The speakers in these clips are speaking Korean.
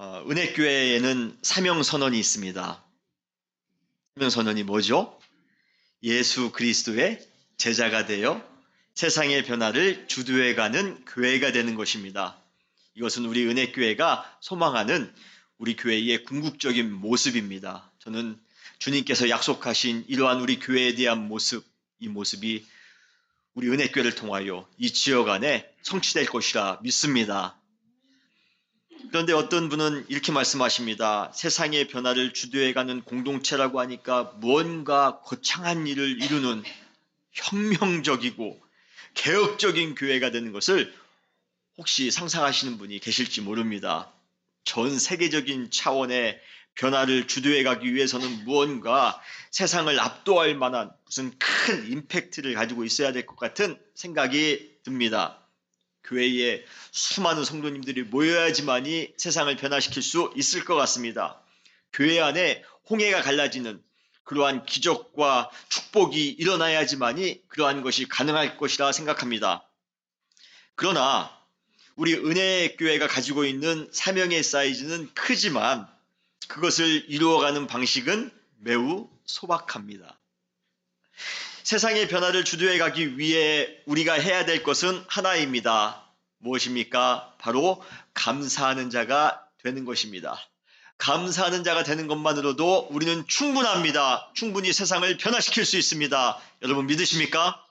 은혜교회에는 사명선언이 있습니다. 사명선언이 뭐죠? 예수 그리스도의 제자가 되어 세상의 변화를 주도해가는 교회가 되는 것입니다. 이것은 우리 은혜교회가 소망하는 우리 교회의 궁극적인 모습입니다. 저는 주님께서 약속하신 이러한 우리 교회에 대한 모습, 이 모습이 우리 은혜교회를 통하여 이 지역 안에 성취될 것이라 믿습니다. 그런데 어떤 분은 이렇게 말씀하십니다. 세상의 변화를 주도해가는 공동체라고 하니까 무언가 거창한 일을 이루는 혁명적이고 개혁적인 교회가 되는 것을 혹시 상상하시는 분이 계실지 모릅니다. 전 세계적인 차원의 변화를 주도해가기 위해서는 무언가 세상을 압도할 만한 무슨 큰 임팩트를 가지고 있어야 될 것 같은 생각이 듭니다. 교회에 수많은 성도님들이 모여야지만이 세상을 변화시킬 수 있을 것 같습니다. 교회 안에 홍해가 갈라지는 그러한 기적과 축복이 일어나야지만이 그러한 것이 가능할 것이라 생각합니다. 그러나 우리 은혜교회가 가지고 있는 사명의 사이즈는 크지만 그것을 이루어가는 방식은 매우 소박합니다. 세상의 변화를 주도해 가기 위해 우리가 해야 될 것은 하나입니다. 무엇입니까? 바로 감사하는 자가 되는 것입니다. 감사하는 자가 되는 것만으로도 우리는 충분합니다. 충분히 세상을 변화시킬 수 있습니다. 여러분 믿으십니까?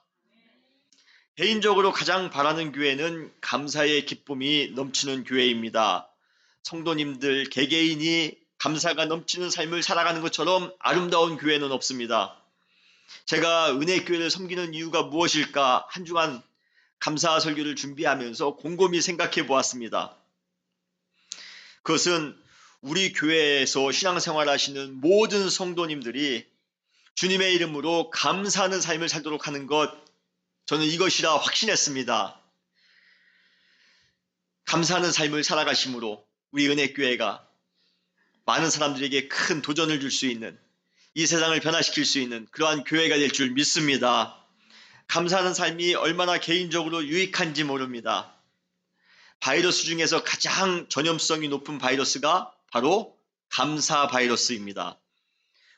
개인적으로 가장 바라는 교회는 감사의 기쁨이 넘치는 교회입니다. 성도님들 개개인이 감사가 넘치는 삶을 살아가는 것처럼 아름다운 교회는 없습니다. 제가 은혜교회를 섬기는 이유가 무엇일까? 한 주간 감사 설교를 준비하면서 곰곰이 생각해 보았습니다. 그것은 우리 교회에서 신앙생활 하시는 모든 성도님들이 주님의 이름으로 감사하는 삶을 살도록 하는 것, 저는 이것이라 확신했습니다. 감사하는 삶을 살아가심으로 우리 은혜교회가 많은 사람들에게 큰 도전을 줄 수 있는, 이 세상을 변화시킬 수 있는 그러한 교회가 될 줄 믿습니다. 감사하는 삶이 얼마나 개인적으로 유익한지 모릅니다. 바이러스 중에서 가장 전염성이 높은 바이러스가 바로 감사 바이러스입니다.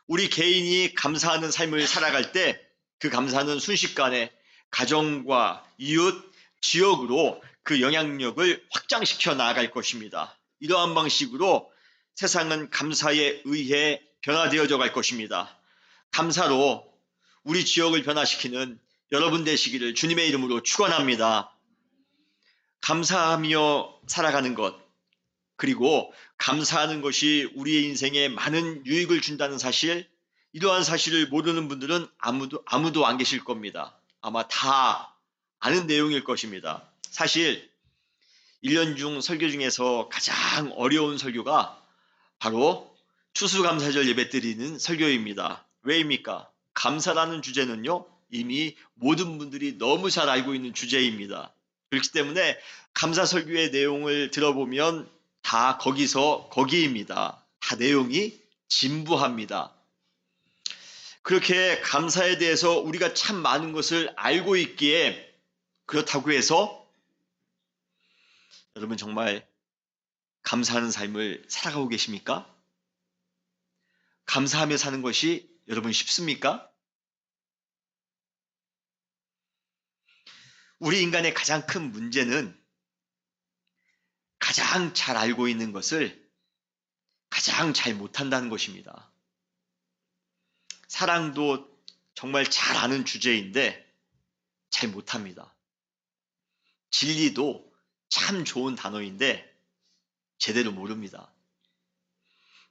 우리 개인이 감사하는 삶을 살아갈 때 그 감사는 순식간에 가정과 이웃, 지역으로 그 영향력을 확장시켜 나아갈 것입니다. 이러한 방식으로 세상은 감사에 의해 변화되어져 갈 것입니다. 감사로 우리 지역을 변화시키는 여러분 되시기를 주님의 이름으로 축원합니다. 감사하며 살아가는 것, 그리고 감사하는 것이 우리의 인생에 많은 유익을 준다는 사실, 이러한 사실을 모르는 분들은 아무도 안 계실 겁니다. 아마 다 아는 내용일 것입니다. 사실 1년 중 설교 중에서 가장 어려운 설교가 바로 추수감사절 예배 드리는 설교입니다. 왜입니까? 감사라는 주제는요, 이미 모든 분들이 너무 잘 알고 있는 주제입니다. 그렇기 때문에 감사 설교의 내용을 들어보면 다 거기입니다. 다 내용이 진부합니다. 그렇게 감사에 대해서 우리가 참 많은 것을 알고 있기에 그렇다고 해서 여러분 정말 감사하는 삶을 살아가고 계십니까? 감사하며 사는 것이 여러분 쉽습니까? 우리 인간의 가장 큰 문제는 가장 잘 알고 있는 것을 가장 잘 못한다는 것입니다. 사랑도 정말 잘 아는 주제인데 잘 못합니다. 진리도 참 좋은 단어인데 제대로 모릅니다.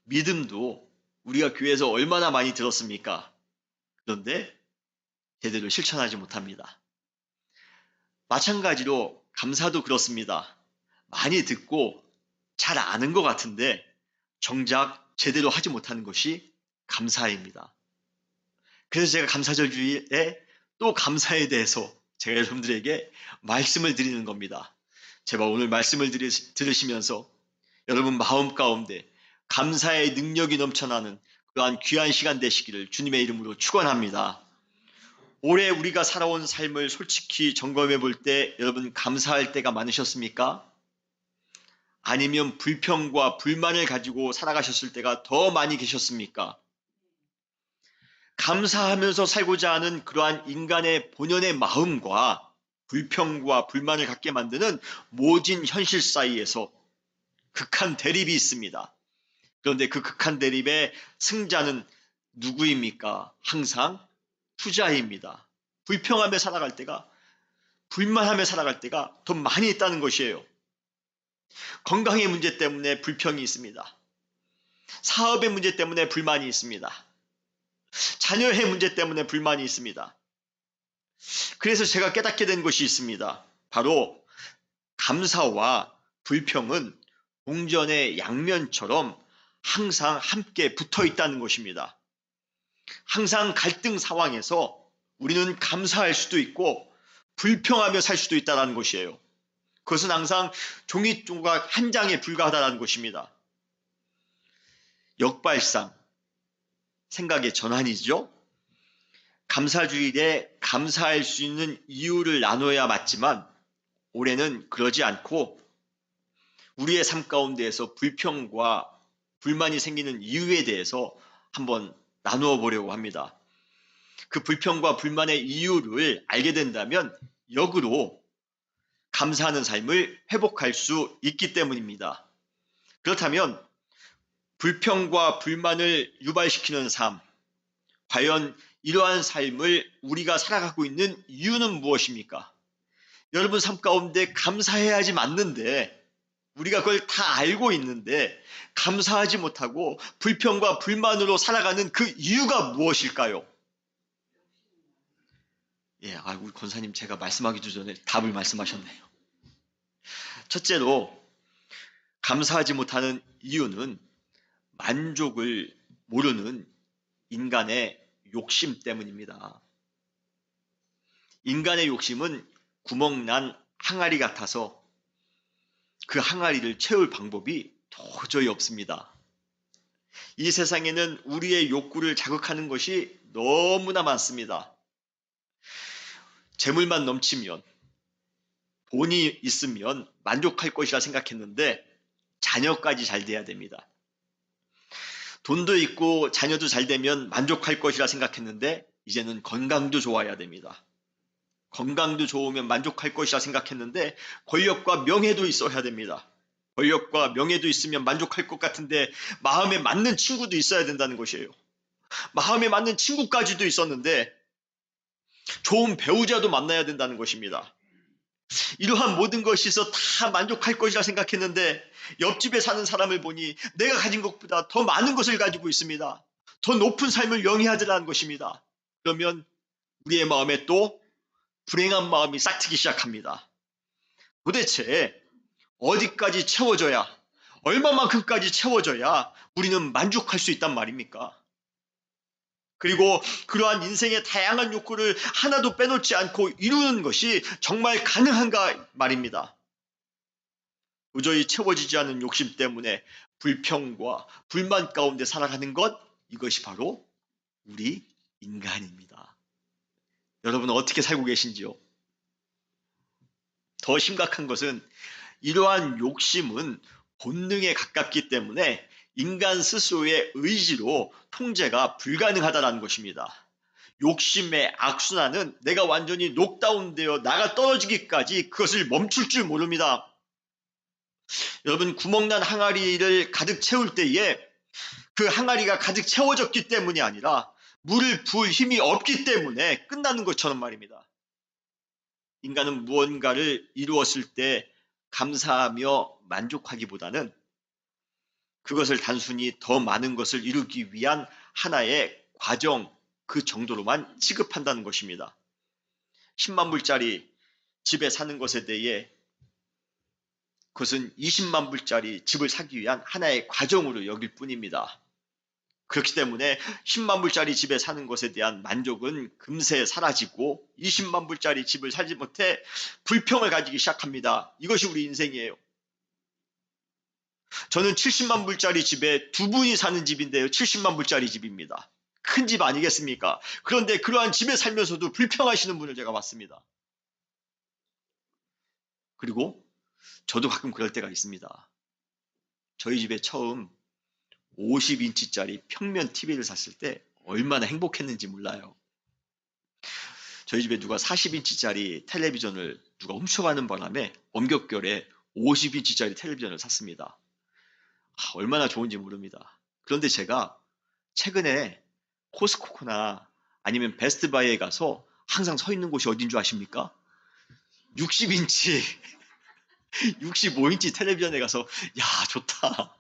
믿음도 우리가 교회에서 얼마나 많이 들었습니까? 그런데 제대로 실천하지 못합니다. 마찬가지로 감사도 그렇습니다. 많이 듣고 잘 아는 것 같은데 정작 제대로 하지 못하는 것이 감사입니다. 그래서 제가 감사절 주일에 또 감사에 대해서 제가 여러분들에게 말씀을 드리는 겁니다. 제발 오늘 말씀을 들으시면서 여러분 마음 가운데 감사의 능력이 넘쳐나는 그러한 귀한 시간 되시기를 주님의 이름으로 축원합니다. 올해 우리가 살아온 삶을 솔직히 점검해 볼 때 여러분 감사할 때가 많으셨습니까? 아니면 불평과 불만을 가지고 살아가셨을 때가 더 많이 계셨습니까? 감사하면서 살고자 하는 그러한 인간의 본연의 마음과 불평과 불만을 갖게 만드는 모진 현실 사이에서 극한 대립이 있습니다. 그런데 그 극한 대립의 승자는 누구입니까? 항상 투자입니다. 불평하며 살아갈 때가, 불만하며 살아갈 때가 더 많이 있다는 것이에요. 건강의 문제 때문에 불평이 있습니다. 사업의 문제 때문에 불만이 있습니다. 자녀의 문제 때문에 불만이 있습니다. 그래서 제가 깨닫게 된 것이 있습니다. 바로 감사와 불평은 동전의 양면처럼 항상 함께 붙어 있다는 것입니다. 항상 갈등 상황에서 우리는 감사할 수도 있고 불평하며 살 수도 있다는 것이에요. 그것은 항상 종이 조각 한 장에 불과하다는 것입니다. 역발상, 생각의 전환이죠. 감사주일에 감사할 수 있는 이유를 나눠야 맞지만 올해는 그러지 않고 우리의 삶 가운데에서 불평과 불만이 생기는 이유에 대해서 한번 나누어 보려고 합니다. 그 불평과 불만의 이유를 알게 된다면 역으로 감사하는 삶을 회복할 수 있기 때문입니다. 그렇다면 불평과 불만을 유발시키는 삶, 과연 이러한 삶을 우리가 살아가고 있는 이유는 무엇입니까? 여러분 삶 가운데 감사해야지 맞는데 우리가 그걸 다 알고 있는데 감사하지 못하고 불평과 불만으로 살아가는 그 이유가 무엇일까요? 예, 우리 권사님 제가 말씀하기도 전에 답을 말씀하셨네요. 첫째로 감사하지 못하는 이유는 만족을 모르는 인간의 욕심 때문입니다. 인간의 욕심은 구멍난 항아리 같아서 그 항아리를 채울 방법이 도저히 없습니다. 이 세상에는 우리의 욕구를 자극하는 것이 너무나 많습니다. 재물만 넘치면, 돈이 있으면 만족할 것이라 생각했는데 자녀까지 잘 돼야 됩니다. 돈도 있고 자녀도 잘 되면 만족할 것이라 생각했는데 이제는 건강도 좋아야 됩니다. 건강도 좋으면 만족할 것이라 생각했는데 권력과 명예도 있어야 됩니다. 권력과 명예도 있으면 만족할 것 같은데 마음에 맞는 친구도 있어야 된다는 것이에요. 마음에 맞는 친구까지도 있었는데 좋은 배우자도 만나야 된다는 것입니다. 이러한 모든 것이 있어 다 만족할 것이라 생각했는데 옆집에 사는 사람을 보니 내가 가진 것보다 더 많은 것을 가지고 있습니다. 더 높은 삶을 영위하더라는 것입니다. 그러면 우리의 마음에 또 불행한 마음이 싹트기 시작합니다. 도대체 어디까지 채워져야, 얼마만큼까지 채워져야 우리는 만족할 수 있단 말입니까? 그리고 그러한 인생의 다양한 욕구를 하나도 빼놓지 않고 이루는 것이 정말 가능한가 말입니다. 도저히 채워지지 않은 욕심 때문에 불평과 불만 가운데 살아가는 것, 이것이 바로 우리 인간입니다. 여러분은 어떻게 살고 계신지요? 더 심각한 것은 이러한 욕심은 본능에 가깝기 때문에 인간 스스로의 의지로 통제가 불가능하다는 것입니다. 욕심의 악순환은 내가 완전히 녹다운되어 나가 떨어지기까지 그것을 멈출 줄 모릅니다. 여러분 구멍난 항아리를 가득 채울 때에 그 항아리가 가득 채워졌기 때문이 아니라 물을 부을 힘이 없기 때문에 끝나는 것처럼 말입니다. 인간은 무언가를 이루었을 때 감사하며 만족하기보다는 그것을 단순히 더 많은 것을 이루기 위한 하나의 과정, 그 정도로만 취급한다는 것입니다. 10만 불짜리 집에 사는 것에 대해 그것은 20만 불짜리 집을 사기 위한 하나의 과정으로 여길 뿐입니다. 그렇기 때문에 10만 불짜리 집에 사는 것에 대한 만족은 금세 사라지고 20만 불짜리 집을 사지 못해 불평을 가지기 시작합니다. 이것이 우리 인생이에요. 저는 70만 불짜리 집에 두 분이 사는 집인데요. 70만 불짜리 집입니다. 큰 집 아니겠습니까? 그런데 그러한 집에 살면서도 불평하시는 분을 제가 봤습니다. 그리고 저도 가끔 그럴 때가 있습니다. 저희 집에 처음 50인치짜리 평면 TV를 샀을 때 얼마나 행복했는지 몰라요. 저희 집에 누가 40인치짜리 텔레비전을 누가 훔쳐가는 바람에 엄격결에 50인치짜리 텔레비전을 샀습니다. 얼마나 좋은지 모릅니다. 그런데 제가 최근에 코스코나 아니면 베스트바이에 가서 항상 서 있는 곳이 어딘 줄 아십니까? 60인치, 65인치 텔레비전에 가서 야, 좋다.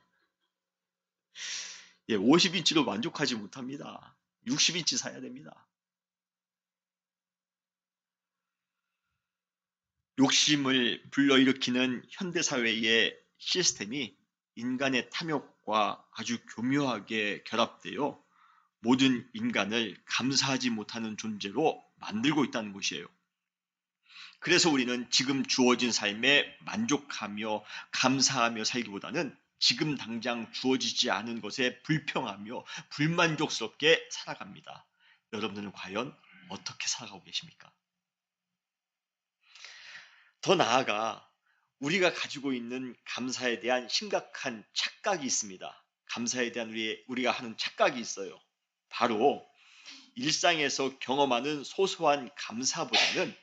예, 50인치로 만족하지 못합니다. 60인치 사야 됩니다. 욕심을 불러일으키는 현대사회의 시스템이 인간의 탐욕과 아주 교묘하게 결합되어 모든 인간을 감사하지 못하는 존재로 만들고 있다는 것이에요. 그래서 우리는 지금 주어진 삶에 만족하며 감사하며 살기보다는 지금 당장 주어지지 않은 것에 불평하며 불만족스럽게 살아갑니다. 여러분들은 과연 어떻게 살아가고 계십니까? 더 나아가 우리가 가지고 있는 감사에 대한 심각한 착각이 있습니다. 감사에 대한 우리가 하는 착각이 있어요. 바로 일상에서 경험하는 소소한 감사보다는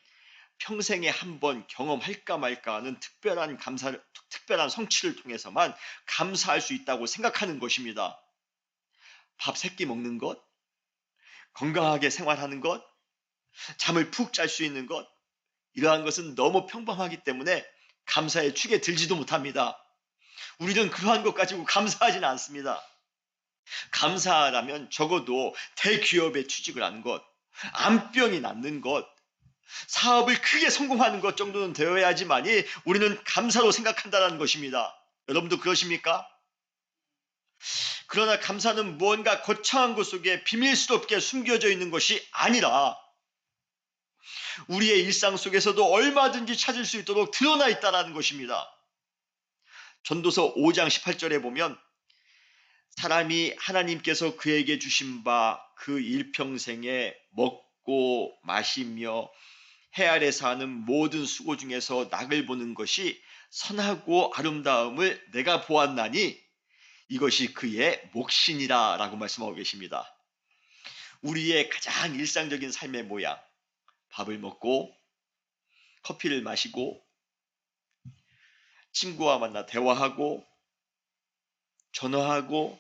평생에 한 번 경험할까 말까 하는 특별한 성취를 통해서만 감사할 수 있다고 생각하는 것입니다. 밥 3끼 먹는 것, 건강하게 생활하는 것, 잠을 푹 잘 수 있는 것, 이러한 것은 너무 평범하기 때문에 감사의 축에 들지도 못합니다. 우리는 그러한 것 가지고 감사하지는 않습니다. 감사하라면 적어도 대기업에 취직을 하는 것, 암병이 낫는 것, 사업을 크게 성공하는 것 정도는 되어야지만이 우리는 감사로 생각한다는 것입니다. 여러분도 그러십니까? 그러나 감사는 무언가 거창한 것 속에 비밀스럽게 숨겨져 있는 것이 아니라 우리의 일상 속에서도 얼마든지 찾을 수 있도록 드러나 있다는 것입니다. 전도서 5장 18절에 보면 사람이 하나님께서 그에게 주신 바 그 일평생에 먹고 마시며 해 아래서 하는 모든 수고 중에서 낙을 보는 것이 선하고 아름다움을 내가 보았나니 이것이 그의 몫이니라 라고 말씀하고 계십니다. 우리의 가장 일상적인 삶의 모양, 밥을 먹고 커피를 마시고 친구와 만나 대화하고 전화하고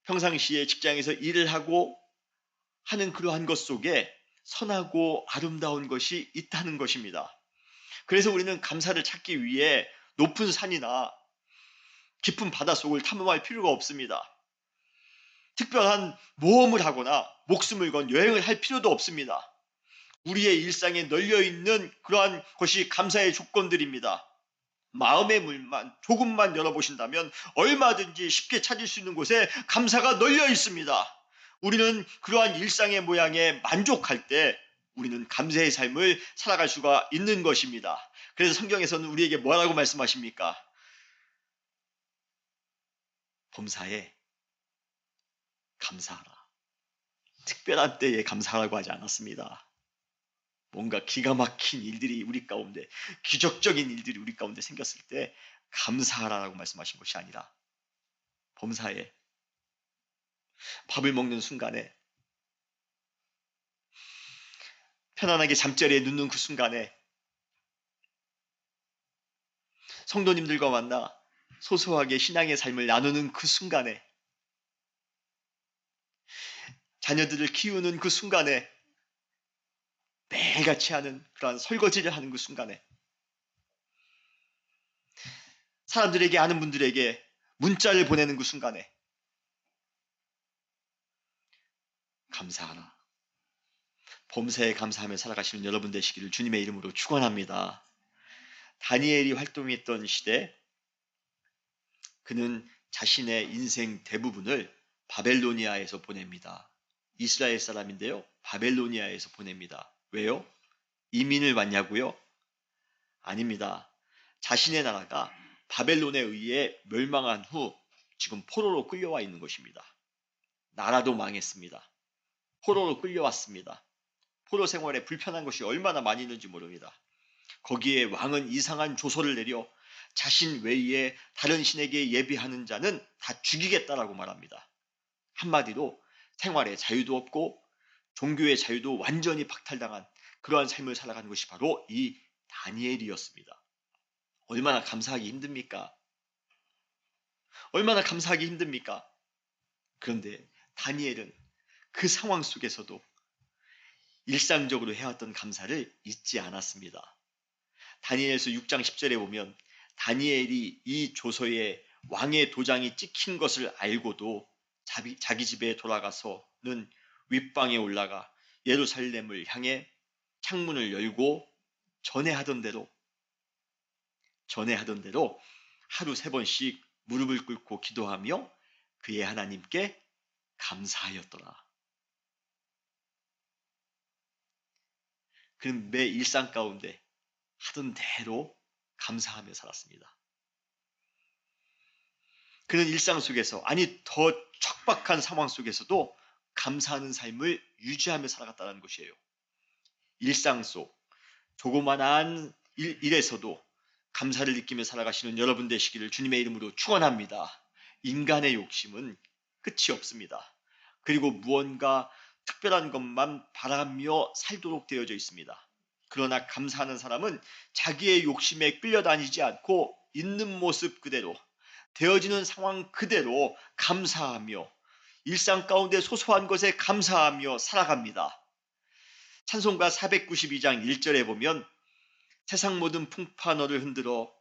평상시에 직장에서 일을 하고 하는 그러한 것 속에 선하고 아름다운 것이 있다는 것입니다. 그래서 우리는 감사를 찾기 위해 높은 산이나 깊은 바닷속을 탐험할 필요가 없습니다. 특별한 모험을 하거나 목숨을 건 여행을 할 필요도 없습니다. 우리의 일상에 널려있는 그러한 것이 감사의 조건들입니다. 마음의 문만 조금만 열어보신다면 얼마든지 쉽게 찾을 수 있는 곳에 감사가 널려 있습니다. 우리는 그러한 일상의 모양에 만족할 때 우리는 감사의 삶을 살아갈 수가 있는 것입니다. 그래서 성경에서는 우리에게 뭐라고 말씀하십니까? 범사에 감사하라. 특별한 때에 감사하라고 하지 않았습니다. 뭔가 기가 막힌 일들이 우리 가운데, 기적적인 일들이 우리 가운데 생겼을 때 감사하라고 말씀하신 것이 아니라 범사에 밥을 먹는 순간에 편안하게 잠자리에 눕는 그 순간에 성도님들과 만나 소소하게 신앙의 삶을 나누는 그 순간에 자녀들을 키우는 그 순간에 매일같이 하는 그러한 설거지를 하는 그 순간에 사람들에게 아는 분들에게 문자를 보내는 그 순간에 감사하라. 범사에 감사하며 살아가시는 여러분 되시기를 주님의 이름으로 축원합니다. 다니엘이 활동했던 시대 그는 자신의 인생 대부분을 바벨로니아에서 보냅니다. 이스라엘 사람인데요. 바벨로니아에서 보냅니다. 왜요? 이민을 왔냐고요? 아닙니다. 자신의 나라가 바벨론에 의해 멸망한 후 지금 포로로 끌려와 있는 것입니다. 나라도 망했습니다. 포로로 끌려왔습니다. 포로 생활에 불편한 것이 얼마나 많이 있는지 모릅니다. 거기에 왕은 이상한 조서를 내려 자신 외에 다른 신에게 예배하는 자는 다 죽이겠다라고 말합니다. 한마디로 생활의 자유도 없고 종교의 자유도 완전히 박탈당한 그러한 삶을 살아가는 것이 바로 이 다니엘이었습니다. 얼마나 감사하기 힘듭니까? 얼마나 감사하기 힘듭니까? 그런데 다니엘은 그 상황 속에서도 일상적으로 해왔던 감사를 잊지 않았습니다. 다니엘서 6장 10절에 보면 다니엘이 이 조서에 왕의 도장이 찍힌 것을 알고도 자기 집에 돌아가서는 윗방에 올라가 예루살렘을 향해 창문을 열고 전에 하던 대로 하루 3번씩 무릎을 꿇고 기도하며 그의 하나님께 감사하였더라. 그는 매 일상 가운데 하던 대로 감사하며 살았습니다. 그는 일상 속에서, 아니 더 척박한 상황 속에서도 감사하는 삶을 유지하며 살아갔다는 것이에요. 일상 속 조그만한 일에서도 감사를 느끼며 살아가시는 여러분 되시기를 주님의 이름으로 축원합니다. 인간의 욕심은 끝이 없습니다. 그리고 무언가 특별한 것만 바라며 살도록 되어져 있습니다. 그러나 감사하는 사람은 자기의 욕심에 끌려다니지 않고 있는 모습 그대로, 되어지는 상황 그대로 감사하며 일상 가운데 소소한 것에 감사하며 살아갑니다. 찬송가 492장 1절에 보면 세상 모든 풍파 너를 흔들어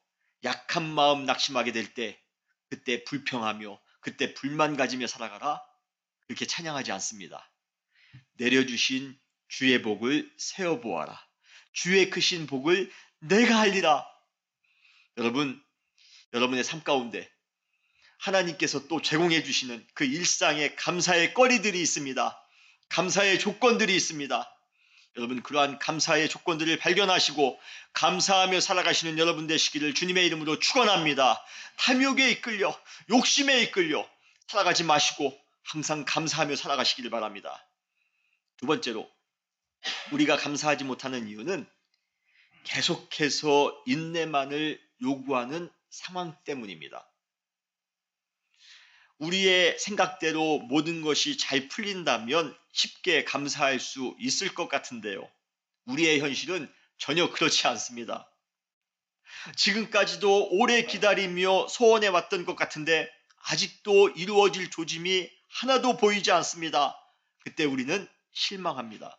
약한 마음 낙심하게 될 때 그때 불평하며 그때 불만 가지며 살아가라, 그렇게 찬양하지 않습니다. 내려주신 주의 복을 세어보아라. 주의 크신 복을 내가 알리라. 여러분의 삶 가운데 하나님께서 또 제공해 주시는 그 일상의 감사의 거리들이 있습니다. 감사의 조건들이 있습니다. 여러분, 그러한 감사의 조건들을 발견하시고 감사하며 살아가시는 여러분 되시기를 주님의 이름으로 축원합니다. 탐욕에 이끌려 욕심에 이끌려 살아가지 마시고 항상 감사하며 살아가시기를 바랍니다. 두 번째로, 우리가 감사하지 못하는 이유는 계속해서 인내만을 요구하는 상황 때문입니다. 우리의 생각대로 모든 것이 잘 풀린다면 쉽게 감사할 수 있을 것 같은데요. 우리의 현실은 전혀 그렇지 않습니다. 지금까지도 오래 기다리며 소원해왔던 것 같은데 아직도 이루어질 조짐이 하나도 보이지 않습니다. 그때 우리는 실망합니다.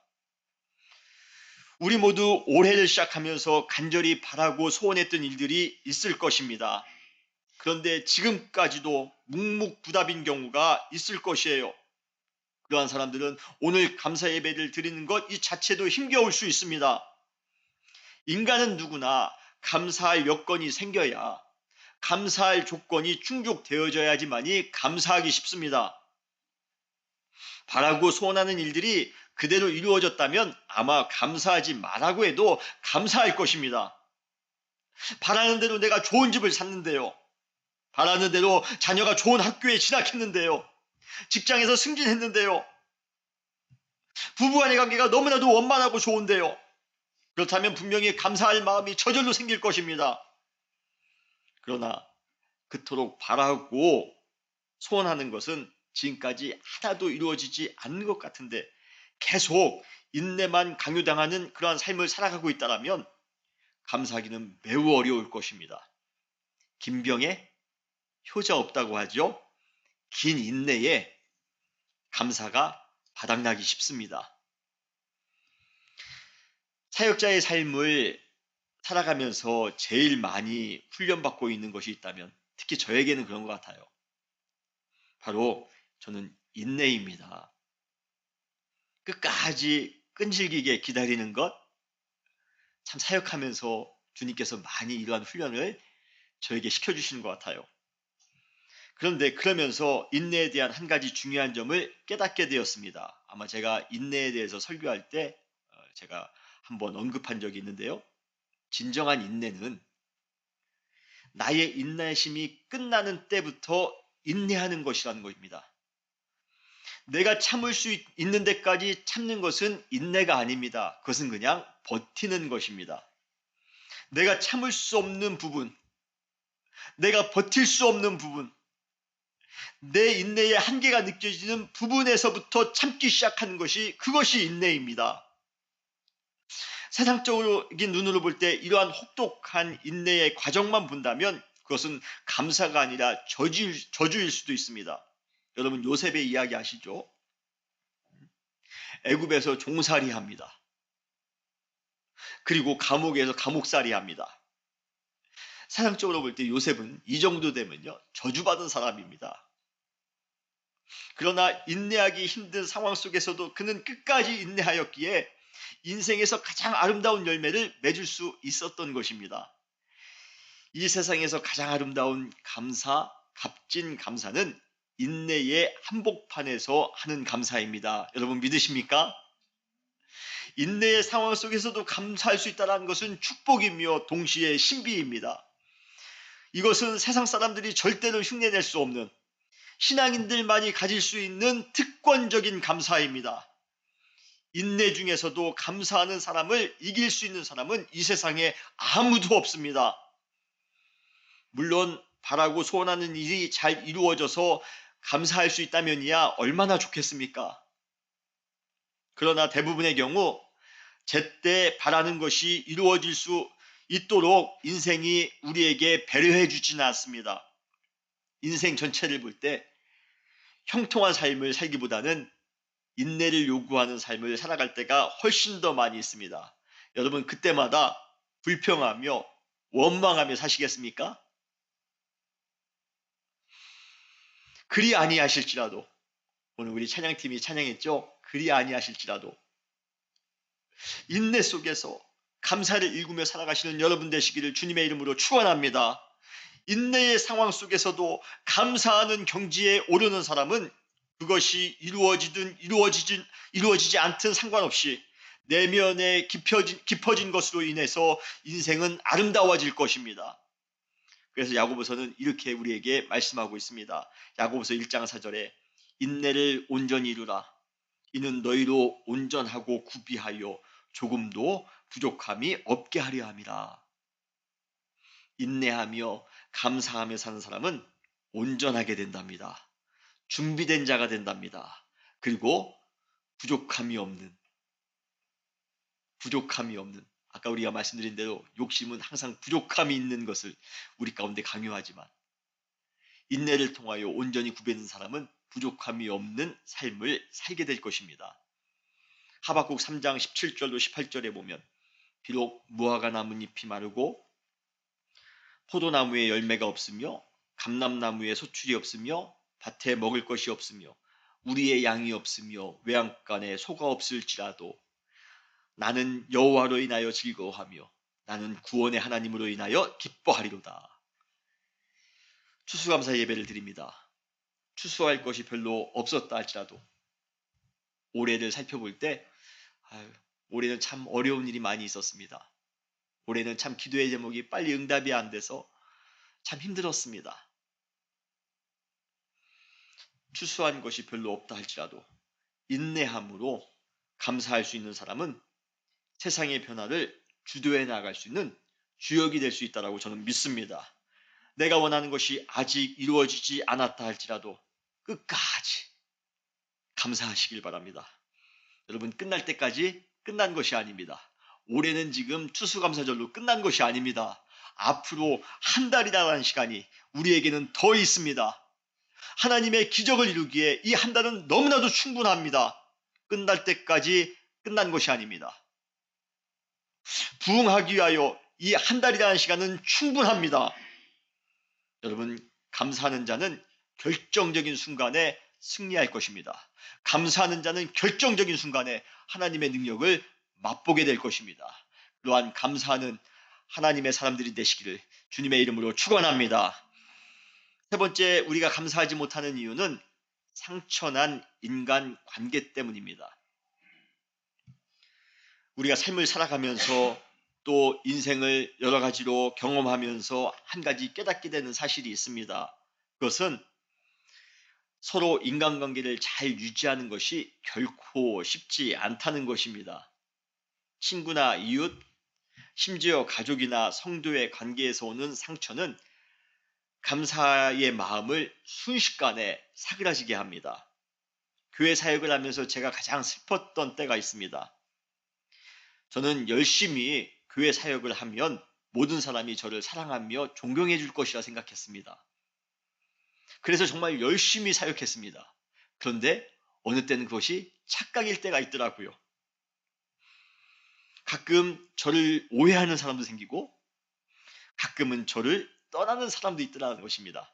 우리 모두 올해를 시작하면서 간절히 바라고 소원했던 일들이 있을 것입니다. 그런데 지금까지도 묵묵부답인 경우가 있을 것이에요. 그러한 사람들은 오늘 감사 예배를 드리는 것 이 자체도 힘겨울 수 있습니다. 인간은 누구나 감사할 여건이 생겨야, 감사할 조건이 충족되어져야지만이 감사하기 쉽습니다. 바라고 소원하는 일들이 그대로 이루어졌다면 아마 감사하지 말라고 해도 감사할 것입니다. 바라는 대로 내가 좋은 집을 샀는데요. 바라는 대로 자녀가 좋은 학교에 진학했는데요. 직장에서 승진했는데요. 부부간의 관계가 너무나도 원만하고 좋은데요. 그렇다면 분명히 감사할 마음이 저절로 생길 것입니다. 그러나 그토록 바라고 소원하는 것은 지금까지 하나도 이루어지지 않는 것 같은데 계속 인내만 강요당하는 그러한 삶을 살아가고 있다면 감사하기는 매우 어려울 것입니다. 김병의 효자 없다고 하죠. 긴 인내에 감사가 바닥나기 쉽습니다. 사역자의 삶을 살아가면서 제일 많이 훈련받고 있는 것이 있다면 특히 저에게는 그런 것 같아요. 바로 저는 인내입니다. 끝까지 끈질기게 기다리는 것, 참 사역하면서 주님께서 많이 이러한 훈련을 저에게 시켜주시는 것 같아요. 그런데 그러면서 인내에 대한 한 가지 중요한 점을 깨닫게 되었습니다. 아마 제가 인내에 대해서 설교할 때 제가 한번 언급한 적이 있는데요. 진정한 인내는 나의 인내심이 끝나는 때부터 인내하는 것이라는 것입니다. 내가 참을 수 있는 데까지 참는 것은 인내가 아닙니다. 그것은 그냥 버티는 것입니다. 내가 참을 수 없는 부분, 내가 버틸 수 없는 부분, 내 인내의 한계가 느껴지는 부분에서부터 참기 시작하는 것이 그것이 인내입니다. 세상적인 눈으로 볼 때 이러한 혹독한 인내의 과정만 본다면 그것은 감사가 아니라 저주일 수도 있습니다. 여러분 요셉의 이야기 아시죠? 애굽에서 종살이 합니다. 그리고 감옥에서 감옥살이 합니다. 세상적으로 볼 때 요셉은 이 정도 되면요 저주받은 사람입니다. 그러나 인내하기 힘든 상황 속에서도 그는 끝까지 인내하였기에 인생에서 가장 아름다운 열매를 맺을 수 있었던 것입니다. 이 세상에서 가장 아름다운 감사, 값진 감사는 인내의 한복판에서 하는 감사입니다. 여러분 믿으십니까? 인내의 상황 속에서도 감사할 수 있다는 것은 축복이며 동시에 신비입니다. 이것은 세상 사람들이 절대로 흉내낼 수 없는 신앙인들만이 가질 수 있는 특권적인 감사입니다. 인내 중에서도 감사하는 사람을 이길 수 있는 사람은 이 세상에 아무도 없습니다. 물론 바라고 소원하는 일이 잘 이루어져서 감사할 수 있다면이야 얼마나 좋겠습니까? 그러나 대부분의 경우 제때 바라는 것이 이루어질 수 있도록 인생이 우리에게 배려해 주지는 않습니다. 인생 전체를 볼 때 형통한 삶을 살기보다는 인내를 요구하는 삶을 살아갈 때가 훨씬 더 많이 있습니다. 여러분 그때마다 불평하며 원망하며 사시겠습니까? 그리 아니하실지라도 오늘 우리 찬양팀이 찬양했죠? 그리 아니하실지라도 인내 속에서 감사를 일구며 살아가시는 여러분 되시기를 주님의 이름으로 축원합니다. 인내의 상황 속에서도 감사하는 경지에 오르는 사람은 그것이 이루어지든 이루어지지 않든 상관없이 내면에 깊어진 것으로 인해서 인생은 아름다워질 것입니다. 그래서 야고보서는 이렇게 우리에게 말씀하고 있습니다. 야고보서 1장 4절에 인내를 온전히 이루라. 이는 너희로 온전하고 구비하여 조금도 부족함이 없게 하려 함이라. 인내하며 감사하며 사는 사람은 온전하게 된답니다. 준비된 자가 된답니다. 그리고 부족함이 없는 아까 우리가 말씀드린 대로 욕심은 항상 부족함이 있는 것을 우리 가운데 강요하지만 인내를 통하여 온전히 구비된 사람은 부족함이 없는 삶을 살게 될 것입니다. 하박국 3장 17절로 18절에 보면 비록 무화과 나뭇잎이 마르고 포도나무에 열매가 없으며 감람나무에 소출이 없으며 밭에 먹을 것이 없으며 우리의 양이 없으며 외양간에 소가 없을지라도 나는 여호와로 인하여 즐거워하며 나는 구원의 하나님으로 인하여 기뻐하리로다. 추수감사 예배를 드립니다. 추수할 것이 별로 없었다 할지라도 올해를 살펴볼 때 올해는 참 어려운 일이 많이 있었습니다. 올해는 참 기도의 제목이 빨리 응답이 안 돼서 참 힘들었습니다. 추수한 것이 별로 없다 할지라도 인내함으로 감사할 수 있는 사람은 세상의 변화를 주도해 나갈 수 있는 주역이 될 수 있다고 저는 믿습니다. 내가 원하는 것이 아직 이루어지지 않았다 할지라도 끝까지 감사하시길 바랍니다. 여러분 끝날 때까지 끝난 것이 아닙니다. 올해는 지금 추수감사절로 끝난 것이 아닙니다. 앞으로 한 달이라는 시간이 우리에게는 더 있습니다. 하나님의 기적을 이루기에 이 한 달은 너무나도 충분합니다. 끝날 때까지 끝난 것이 아닙니다. 부흥하기 위하여 이 한 달이라는 시간은 충분합니다. 여러분 감사하는 자는 결정적인 순간에 승리할 것입니다. 감사하는 자는 결정적인 순간에 하나님의 능력을 맛보게 될 것입니다. 또한 감사하는 하나님의 사람들이 되시기를 주님의 이름으로 축원합니다. 세 번째 우리가 감사하지 못하는 이유는 상처난 인간 관계 때문입니다. 우리가 삶을 살아가면서 또 인생을 여러 가지로 경험하면서 한 가지 깨닫게 되는 사실이 있습니다. 그것은 서로 인간관계를 잘 유지하는 것이 결코 쉽지 않다는 것입니다. 친구나 이웃, 심지어 가족이나 성도의 관계에서 오는 상처는 감사의 마음을 순식간에 사그라지게 합니다. 교회 사역을 하면서 제가 가장 슬펐던 때가 있습니다. 저는 열심히 교회 사역을 하면 모든 사람이 저를 사랑하며 존경해 줄 것이라 생각했습니다. 그래서 정말 열심히 사역했습니다. 그런데 어느 때는 그것이 착각일 때가 있더라고요. 가끔 저를 오해하는 사람도 생기고 가끔은 저를 떠나는 사람도 있더라는 것입니다.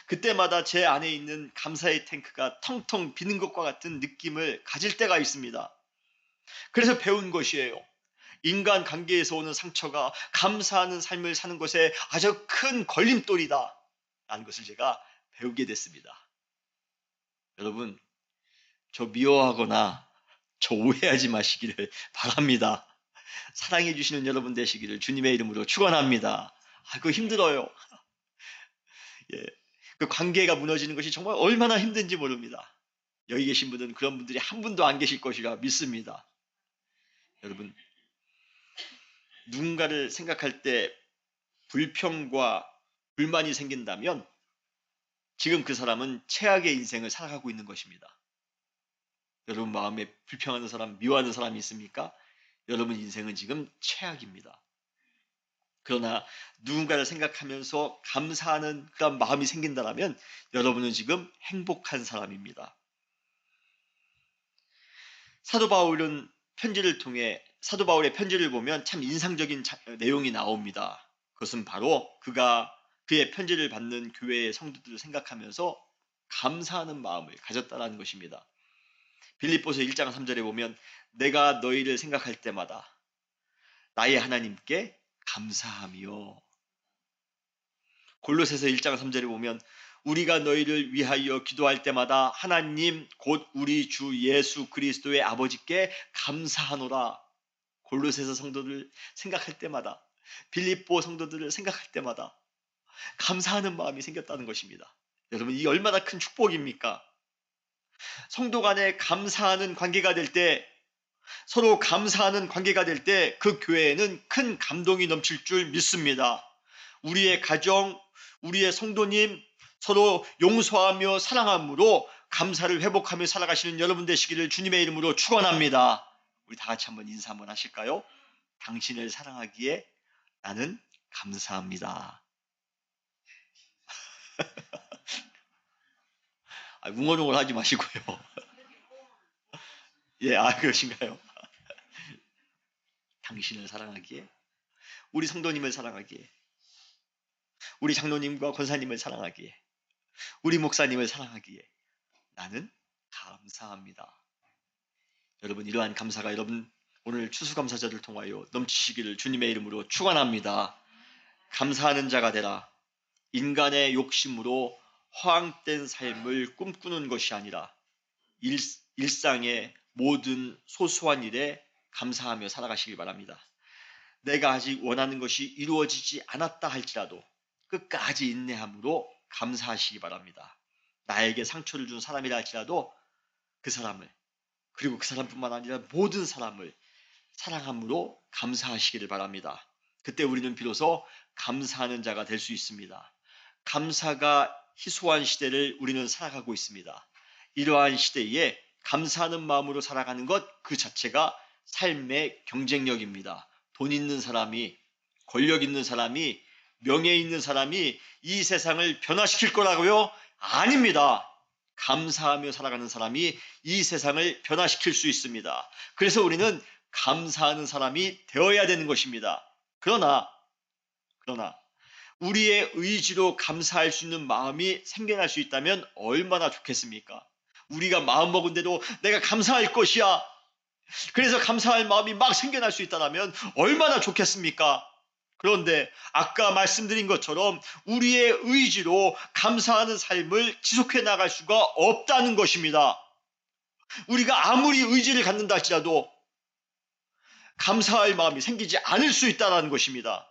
그때마다 제 안에 있는 감사의 탱크가 텅텅 비는 것과 같은 느낌을 가질 때가 있습니다. 그래서 배운 것이에요. 인간 관계에서 오는 상처가 감사하는 삶을 사는 것에 아주 큰 걸림돌이다 라는 것을 제가 배우게 됐습니다. 여러분, 저 미워하거나 저 오해하지 마시기를 바랍니다. 사랑해 주시는 여러분 되시기를 주님의 이름으로 축원합니다. 그거 힘들어요. 예, 그 관계가 무너지는 것이 정말 얼마나 힘든지 모릅니다. 여기 계신 분들은 그런 분들이 한 분도 안 계실 것이라 믿습니다. 여러분, 누군가를 생각할 때 불평과 불만이 생긴다면 지금 그 사람은 최악의 인생을 살아가고 있는 것입니다. 여러분 마음에 불평하는 사람, 미워하는 사람이 있습니까? 여러분 인생은 지금 최악입니다. 그러나 누군가를 생각하면서 감사하는 그런 마음이 생긴다면 여러분은 지금 행복한 사람입니다. 사도 바울은 편지를 통해 사도 바울의 편지를 보면 참 인상적인 내용이 나옵니다. 그것은 바로 그가 그의 편지를 받는 교회의 성도들을 생각하면서 감사하는 마음을 가졌다는 것입니다. 빌립보서 1장 3절에 보면 내가 너희를 생각할 때마다 나의 하나님께 감사하며, 골로새서 1장 3절에 보면 우리가 너희를 위하여 기도할 때마다 하나님 곧 우리 주 예수 그리스도의 아버지께 감사하노라. 골로새서 성도들을 생각할 때마다, 빌립보 성도들을 생각할 때마다 감사하는 마음이 생겼다는 것입니다. 여러분 이 얼마나 큰 축복입니까? 성도 간에 감사하는 관계가 될 때, 서로 감사하는 관계가 될 때 그 교회에는 큰 감동이 넘칠 줄 믿습니다. 우리의 가정, 우리의 성도님 서로 용서하며 사랑함으로 감사를 회복하며 살아가시는 여러분 되시기를 주님의 이름으로 축원합니다. 우리 다 같이 한번 인사 한번 하실까요? 당신을 사랑하기에 나는 감사합니다. 웅얼웅얼 하지 마시고요. 예, 그러신가요? 당신을 사랑하기에, 우리 성도님을 사랑하기에, 우리 장로님과 권사님을 사랑하기에, 우리 목사님을 사랑하기에 나는 감사합니다. 여러분 이러한 감사가 여러분 오늘 추수감사절을 통하여 넘치시기를 주님의 이름으로 축원합니다. 감사하는 자가 되라. 인간의 욕심으로 허황된 삶을 꿈꾸는 것이 아니라 일상의 모든 소소한 일에 감사하며 살아가시기 바랍니다. 내가 아직 원하는 것이 이루어지지 않았다 할지라도 끝까지 인내함으로 감사하시기 바랍니다. 나에게 상처를 준 사람이라 할지라도 그 사람을, 그리고 그 사람뿐만 아니라 모든 사람을 사랑함으로 감사하시기를 바랍니다. 그때 우리는 비로소 감사하는 자가 될 수 있습니다. 감사가 희소한 시대를 우리는 살아가고 있습니다. 이러한 시대에 감사하는 마음으로 살아가는 것 그 자체가 삶의 경쟁력입니다. 돈 있는 사람이, 권력 있는 사람이, 명예 있는 사람이 이 세상을 변화시킬 거라고요? 아닙니다. 감사하며 살아가는 사람이 이 세상을 변화시킬 수 있습니다. 그래서 우리는 감사하는 사람이 되어야 되는 것입니다. 그러나 우리의 의지로 감사할 수 있는 마음이 생겨날 수 있다면 얼마나 좋겠습니까? 우리가 마음먹은 대로 내가 감사할 것이야. 그래서 감사할 마음이 막 생겨날 수 있다면 얼마나 좋겠습니까? 그런데 아까 말씀드린 것처럼 우리의 의지로 감사하는 삶을 지속해 나갈 수가 없다는 것입니다. 우리가 아무리 의지를 갖는다 할지라도 감사할 마음이 생기지 않을 수 있다는 것입니다.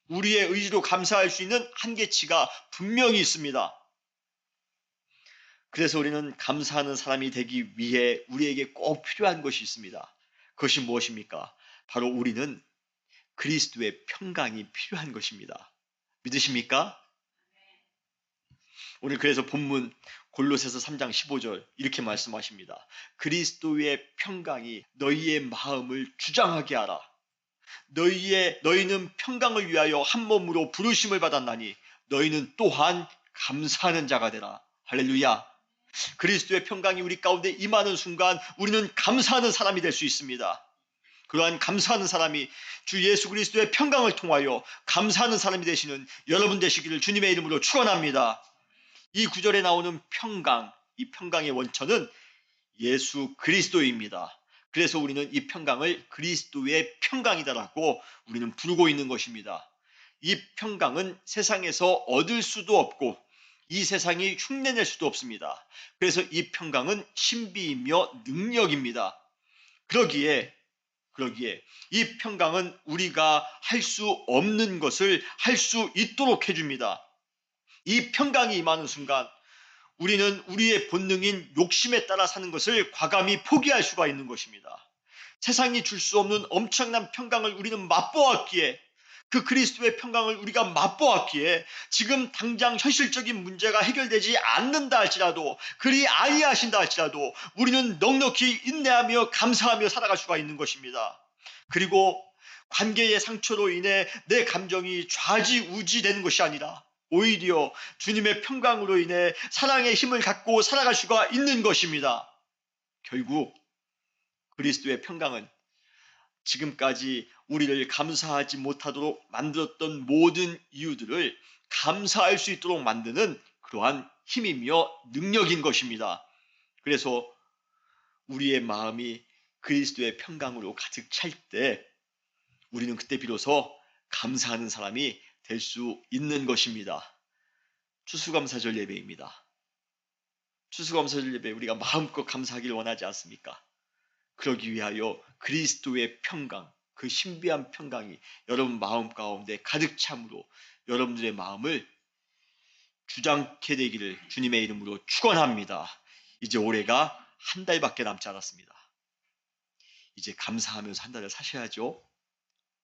우리의 의지로 감사할 수 있는 한계치가 분명히 있습니다. 그래서 우리는 감사하는 사람이 되기 위해 우리에게 꼭 필요한 것이 있습니다. 그것이 무엇입니까? 바로 우리는 그리스도의 평강이 필요한 것입니다. 믿으십니까? 오늘 그래서 본문 골로새서 3장 15절 이렇게 말씀하십니다. 그리스도의 평강이 너희의 마음을 주장하게 하라. 너희는 평강을 위하여 한 몸으로 부르심을 받았나니 너희는 또한 감사하는 자가 되라. 할렐루야. 그리스도의 평강이 우리 가운데 임하는 순간 우리는 감사하는 사람이 될 수 있습니다. 그러한 감사하는 사람이 주 예수 그리스도의 평강을 통하여 감사하는 사람이 되시는 여러분 되시기를 주님의 이름으로 축원합니다. 이 구절에 나오는 평강, 이 평강의 원천은 예수 그리스도입니다. 그래서 우리는 이 평강을 그리스도의 평강이다라고 우리는 부르고 있는 것입니다. 이 평강은 세상에서 얻을 수도 없고 이 세상이 흉내낼 수도 없습니다. 그래서 이 평강은 신비이며 능력입니다. 그러기에 이 평강은 우리가 할 수 없는 것을 할 수 있도록 해줍니다. 이 평강이 임하는 순간 우리는 우리의 본능인 욕심에 따라 사는 것을 과감히 포기할 수가 있는 것입니다. 세상이 줄 수 없는 엄청난 평강을 우리는 맛보았기에 그 그리스도의 평강을 우리가 맛보았기에 지금 당장 현실적인 문제가 해결되지 않는다 할지라도 그리 아니하신다 할지라도 우리는 넉넉히 인내하며 감사하며 살아갈 수가 있는 것입니다. 그리고 관계의 상처로 인해 내 감정이 좌지우지되는 것이 아니라 오히려 주님의 평강으로 인해 사랑의 힘을 갖고 살아갈 수가 있는 것입니다. 결국 그리스도의 평강은 지금까지 우리를 감사하지 못하도록 만들었던 모든 이유들을 감사할 수 있도록 만드는 그러한 힘이며 능력인 것입니다. 그래서 우리의 마음이 그리스도의 평강으로 가득 찰 때 우리는 그때 비로소 감사하는 사람이 될 수 있는 것입니다. 추수감사절 예배입니다. 추수감사절 예배 우리가 마음껏 감사하기를 원하지 않습니까? 그러기 위하여 그리스도의 평강, 그 신비한 평강이 여러분 마음 가운데 가득 참으로 여러분들의 마음을 주장케 되기를 주님의 이름으로 축원합니다. 이제 올해가 한 달밖에 남지 않았습니다. 이제 감사하면서 한 달을 사셔야죠.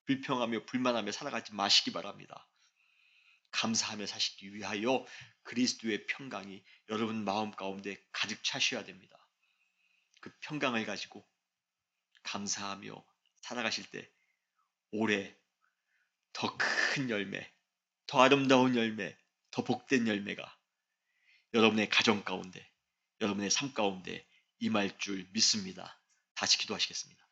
불평하며 불만하며 살아가지 마시기 바랍니다. 감사하며 사시기 위하여 그리스도의 평강이 여러분 마음 가운데 가득 차셔야 됩니다. 그 평강을 가지고 감사하며 살아가실 때 올해 더 큰 열매, 더 아름다운 열매, 더 복된 열매가 여러분의 가정 가운데, 여러분의 삶 가운데 임할 줄 믿습니다. 다시 기도하시겠습니다.